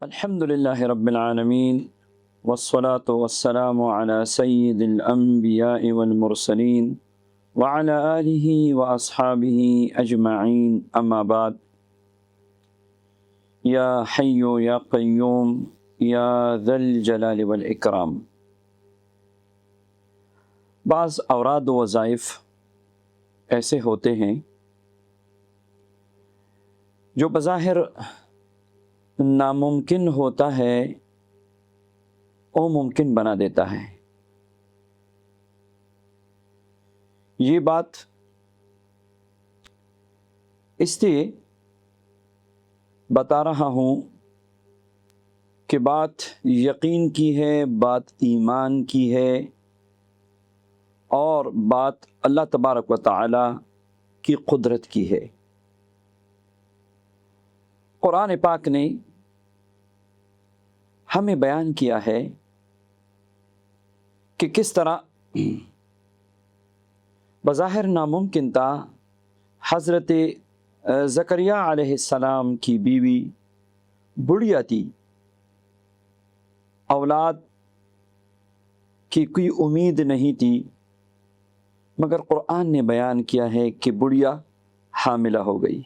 الحمد لله رب العالمين والصلاة والسلام على سيد الأنبياء والمرسلين وعلى آله وأصحابه أجمعين أما بعد يا حي يا قيوم يا ذا الجلال والإكرام۔ بعض اوراد و وظائف ایسے ہوتے ہیں جو بظاہر ناممکن ہوتا ہے وہ ممکن بنا دیتا ہے۔ یہ بات اس لیے بتا رہا ہوں کہ بات یقین کی ہے، بات ایمان کی ہے، اور بات اللہ تبارک و تعالی کی قدرت کی ہے۔ قرآن پاک نے ہمیں بیان کیا ہے کہ کس طرح بظاہر ناممکن تھا حضرت زکریہ علیہ السلام کی بیوی بڑھیا تھی، اولاد کی کوئی امید نہیں تھی، مگر قرآن نے بیان کیا ہے کہ بڑھیا حاملہ ہو گئی۔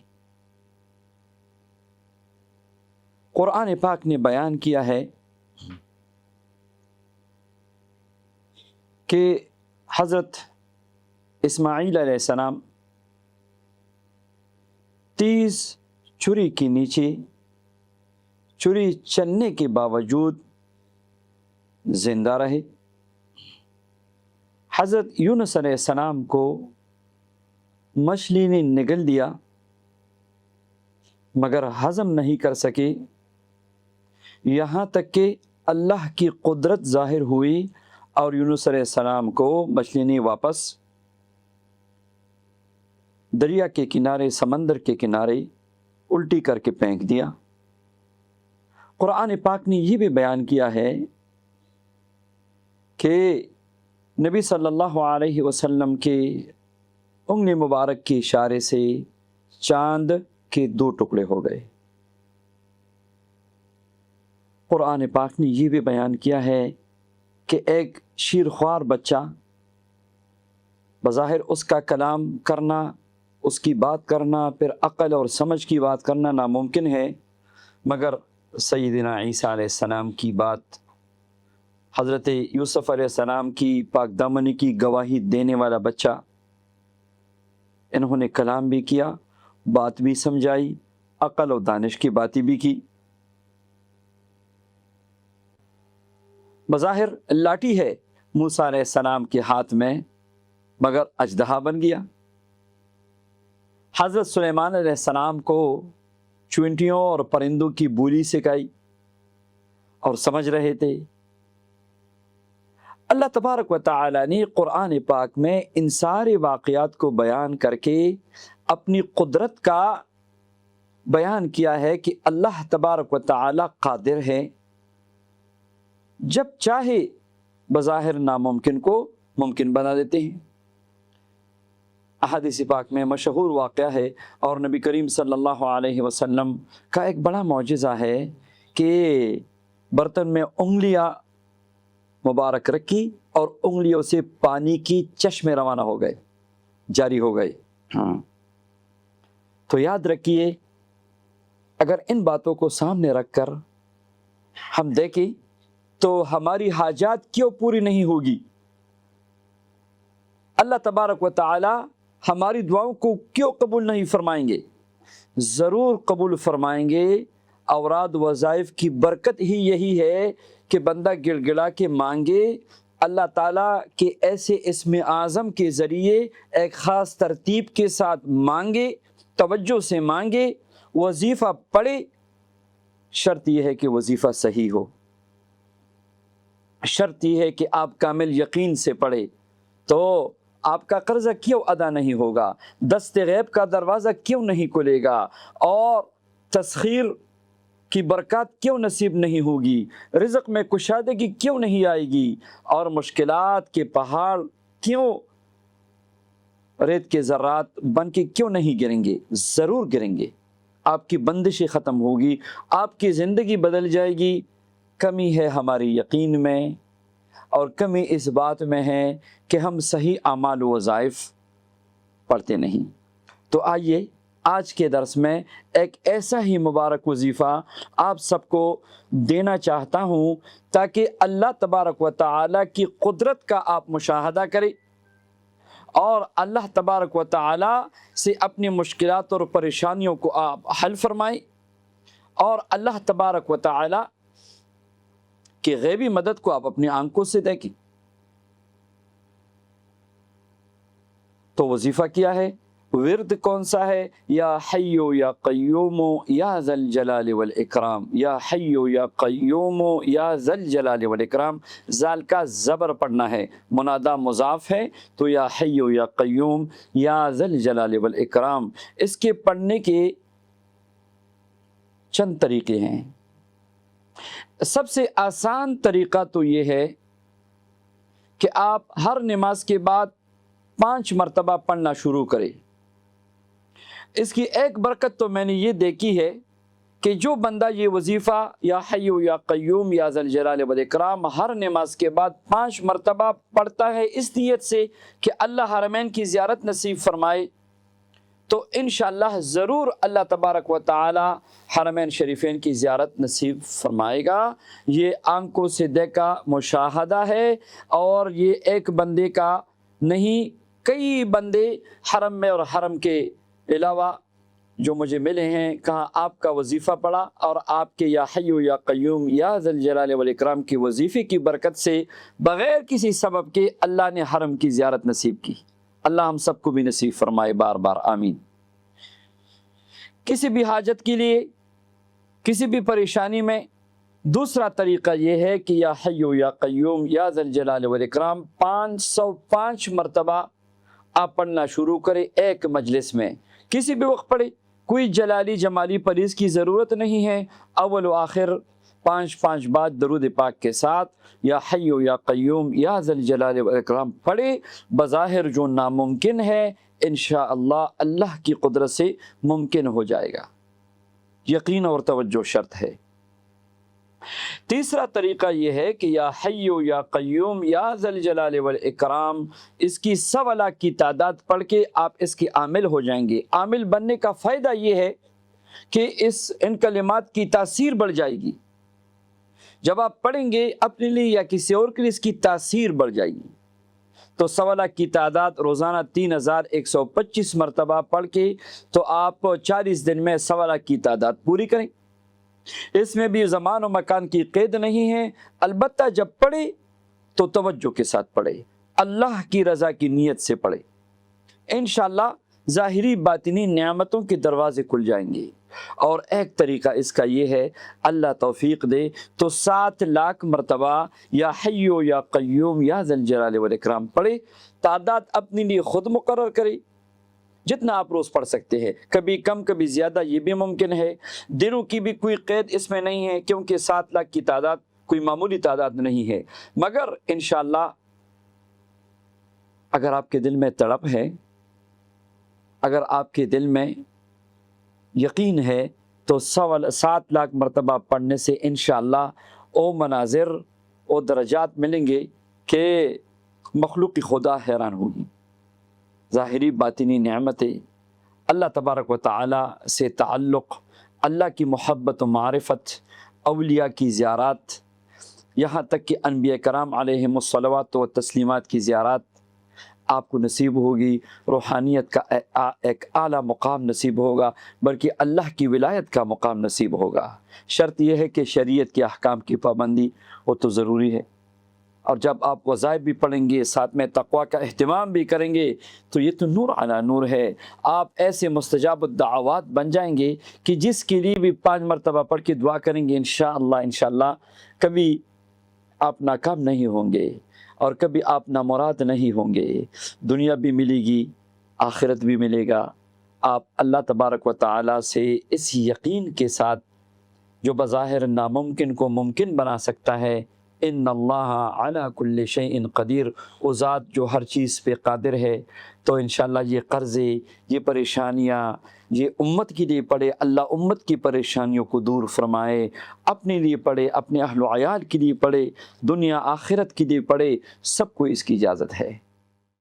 قرآن پاک نے بیان کیا ہے کہ حضرت اسماعیل علیہ السلام 30 چھری کے نیچے چھری چلنے کے باوجود زندہ رہے۔ حضرت یونس علیہ السلام کو مچھلی نے نگل دیا مگر ہضم نہیں کر سکے، یہاں تک کہ اللہ کی قدرت ظاہر ہوئی اور یونس علیہ السلام کو مچھلی نے واپس دریا کے کنارے، سمندر کے کنارے الٹی کر کے پھینک دیا۔ قرآن پاک نے یہ بھی بیان کیا ہے کہ نبی صلی اللہ علیہ وسلم کے انگلی مبارک کے اشارے سے چاند کے 2 ٹکڑے ہو گئے۔ قرآن پاک نے یہ بھی بیان کیا ہے کہ ایک شیرخوار بچہ، بظاہر اس کا کلام کرنا، اس کی بات کرنا، پھر عقل اور سمجھ کی بات کرنا ناممکن ہے، مگر سیدنا عیسیٰ علیہ السلام کی بات، حضرت یوسف علیہ السلام کی پاک دامنی کی گواہی دینے والا بچہ، انہوں نے کلام بھی کیا، بات بھی سمجھائی، عقل و دانش کی باتیں بھی کی۔ بظاہر لاٹھی ہے موسیٰ علیہ السلام کے ہاتھ میں، مگر اژدہا بن گیا۔ حضرت سلیمان علیہ السلام کو چونٹیوں اور پرندوں کی بولی سکھائی اور سمجھ رہے تھے۔ اللہ تبارک و تعالی نے قرآن پاک میں ان سارے واقعات کو بیان کر کے اپنی قدرت کا بیان کیا ہے کہ اللہ تبارک و تعالی قادر ہے، جب چاہے بظاہر ناممکن کو ممکن بنا دیتے ہیں۔ احادیث پاک میں مشہور واقعہ ہے، اور نبی کریم صلی اللہ علیہ وسلم کا ایک بڑا معجزہ ہے کہ برتن میں انگلیاں مبارک رکھی اور انگلیوں سے پانی کی چشمے روانہ ہو گئے، جاری ہو گئے۔ تو یاد رکھیے، اگر ان باتوں کو سامنے رکھ کر ہم دیکھیں تو ہماری حاجات کیوں پوری نہیں ہوگی؟ اللہ تبارک و تعالی ہماری دعاؤں کو کیوں قبول نہیں فرمائیں گے؟ ضرور قبول فرمائیں گے۔ اوراد وظائف کی برکت ہی یہی ہے کہ بندہ گڑ گڑا کے مانگے، اللہ تعالیٰ کے ایسے اسم اعظم کے ذریعے ایک خاص ترتیب کے ساتھ مانگے، توجہ سے مانگے، وظیفہ پڑھے۔ شرط یہ ہے کہ وظیفہ صحیح ہو، شرط یہ ہے کہ آپ کامل یقین سے پڑھے، تو آپ کا قرضہ کیوں ادا نہیں ہوگا، دست غیب کا دروازہ کیوں نہیں کھلے گا، اور تسخیر کی برکات کیوں نصیب نہیں ہوگی، رزق میں کشادگی کیوں نہیں آئے گی، اور مشکلات کے پہاڑ کیوں ریت کے ذرات بن کے کیوں نہیں گریں گے؟ ضرور گریں گے۔ آپ کی بندشیں ختم ہوگی، آپ کی زندگی بدل جائے گی۔ کمی ہے ہماری یقین میں، اور کمی اس بات میں ہے کہ ہم صحیح اعمال و وظائف پڑھتے نہیں۔ تو آئیے آج کے درس میں ایک ایسا ہی مبارک وظیفہ آپ سب کو دینا چاہتا ہوں تاکہ اللہ تبارک و تعالیٰ کی قدرت کا آپ مشاہدہ کریں اور اللہ تبارک و تعالیٰ سے اپنی مشکلات اور پریشانیوں کو آپ حل فرمائیں، اور اللہ تبارک و تعالیٰ کی غیبی مدد کو آپ اپنی آنکھوں سے دیکھیں۔ تو وظیفہ کیا ہے؟ ورد کون سا ہے؟ یا حیو یا قیوم یا ذی الجلال والاکرام، یا حیو یا قیوم یا ذی الجلال والاکرام۔ ذال کا زبر پڑھنا ہے، منادا مضاف ہے، تو یا حیو یا قیوم یا ذی الجلال والاکرام۔ اس کے پڑھنے کے چند طریقے ہیں۔ سب سے آسان طریقہ تو یہ ہے کہ آپ ہر نماز کے بعد 5 مرتبہ پڑھنا شروع کریں۔ اس کی ایک برکت تو میں نے یہ دیکھی ہے کہ جو بندہ یہ وظیفہ یا حیو یا قیوم یا ذی الجلال والاکرام ہر نماز کے بعد 5 مرتبہ پڑھتا ہے اس نیت سے کہ اللہ حرمین کی زیارت نصیب فرمائے، تو انشاءاللہ ضرور اللہ تبارک و تعالی حرمین شریفین کی زیارت نصیب فرمائے گا۔ یہ آنکھوں سے دیکھا مشاہدہ ہے، اور یہ ایک بندے کا نہیں، کئی بندے حرم میں اور حرم کے علاوہ جو مجھے ملے ہیں، کہا آپ کا وظیفہ پڑھا اور آپ کے یا حیو یا قیوم یا ذی الجلال والاکرام کی وظیفے کی برکت سے بغیر کسی سبب کے اللہ نے حرم کی زیارت نصیب کی۔ اللہ ہم سب کو بھی نصیب فرمائے، بار بار آمین۔ کسی بھی حاجت کے لیے، کسی بھی پریشانی میں دوسرا طریقہ یہ ہے کہ یا حیو یا قیوم یا ذی الجلال والاکرام 505 مرتبہ آپ پڑھنا شروع کریں ایک مجلس میں، کسی بھی وقت پڑھیں، کوئی جلالی جمالی پریز کی ضرورت نہیں ہے۔ اول و آخر 5 بار درود پاک کے ساتھ یا حیو یا قیوم یا ذی الجلال والاکرام پڑھے۔ بظاہر جو ناممکن ہے انشاءاللہ اللہ کی قدرت سے ممکن ہو جائے گا، یقین اور توجہ شرط ہے۔ تیسرا طریقہ یہ ہے کہ یا حیو یا قیوم یا ذی الجلال والاکرام اس کی 100 لاکھ کی تعداد پڑھ کے آپ اس کے عامل ہو جائیں گے۔ عامل بننے کا فائدہ یہ ہے کہ ان کلمات کی تاثیر بڑھ جائے گی۔ جب آپ پڑھیں گے اپنے لیے یا کسی اور کے لیے، اس کی تاثیر بڑھ جائے گی۔ تو 100 لاکھ کی تعداد روزانہ 3125 مرتبہ پڑھ کے تو آپ 40 دن میں 100 لاکھ کی تعداد پوری کریں۔ اس میں بھی زمان و مکان کی قید نہیں ہے، البتہ جب پڑھے تو توجہ کے ساتھ پڑھے، اللہ کی رضا کی نیت سے پڑھے، انشاءاللہ ظاہری باطنی نعمتوں کے دروازے کھل جائیں گے۔ اور ایک طریقہ اس کا یہ ہے، اللہ توفیق دے تو 7 لاکھ مرتبہ یا حیو یا قیوم یا ذی الجلال والاکرام پڑھے۔ تعداد اپنے لیے خود مقرر کرے، جتنا آپ روز پڑھ سکتے ہیں، کبھی کم کبھی زیادہ، یہ بھی ممکن ہے۔ دنوں کی بھی کوئی قید اس میں نہیں ہے، کیونکہ 7 لاکھ کی تعداد کوئی معمولی تعداد نہیں ہے۔ مگر انشاءاللہ اگر آپ کے دل میں تڑپ ہے، اگر آپ کے دل میں یقین ہے، تو 7 لاکھ مرتبہ پڑھنے سے انشاءاللہ او مناظر او درجات ملیں گے کہ مخلوق خدا حیران ہوگی۔ ظاہری باطنی نعمتیں، اللہ تبارک و تعالی سے تعلق، اللہ کی محبت و معرفت، اولیاء کی زیارات، یہاں تک کہ انبیاء کرام علیہم الصلوات و تسلیمات کی زیارات آپ کو نصیب ہوگی۔ روحانیت کا ایک اعلیٰ مقام نصیب ہوگا، بلکہ اللہ کی ولایت کا مقام نصیب ہوگا۔ شرط یہ ہے کہ شریعت کے احکام کی پابندی وہ تو ضروری ہے، اور جب آپ وظائف بھی پڑھیں گے، ساتھ میں تقویٰ کا اہتمام بھی کریں گے، تو یہ تو نور علی نور ہے۔ آپ ایسے مستجاب الدعوات بن جائیں گے کہ جس کے لیے بھی 5 مرتبہ پڑھ کے دعا کریں گے انشاءاللہ کبھی آپ ناکام نہیں ہوں گے، اور کبھی آپ نامراد نہیں ہوں گے۔ دنیا بھی ملے گی، آخرت بھی ملے گا۔ آپ اللہ تبارک و تعالی سے اس یقین کے ساتھ جو بظاہر ناممکن کو ممکن بنا سکتا ہے، ان اللہ علی کل شیء قدیر، وہ ذات جو ہر چیز پہ قادر ہے۔ تو انشاءاللہ یہ قرضے، یہ پریشانیاں یہ امت کے لیے پڑے، اللہ امت کی پریشانیوں کو دور فرمائے، اپنے لیے پڑے، اپنے اہل و عیال کے لیے پڑے، دنیا آخرت کے لیے پڑے، سب کو اس کی اجازت ہے۔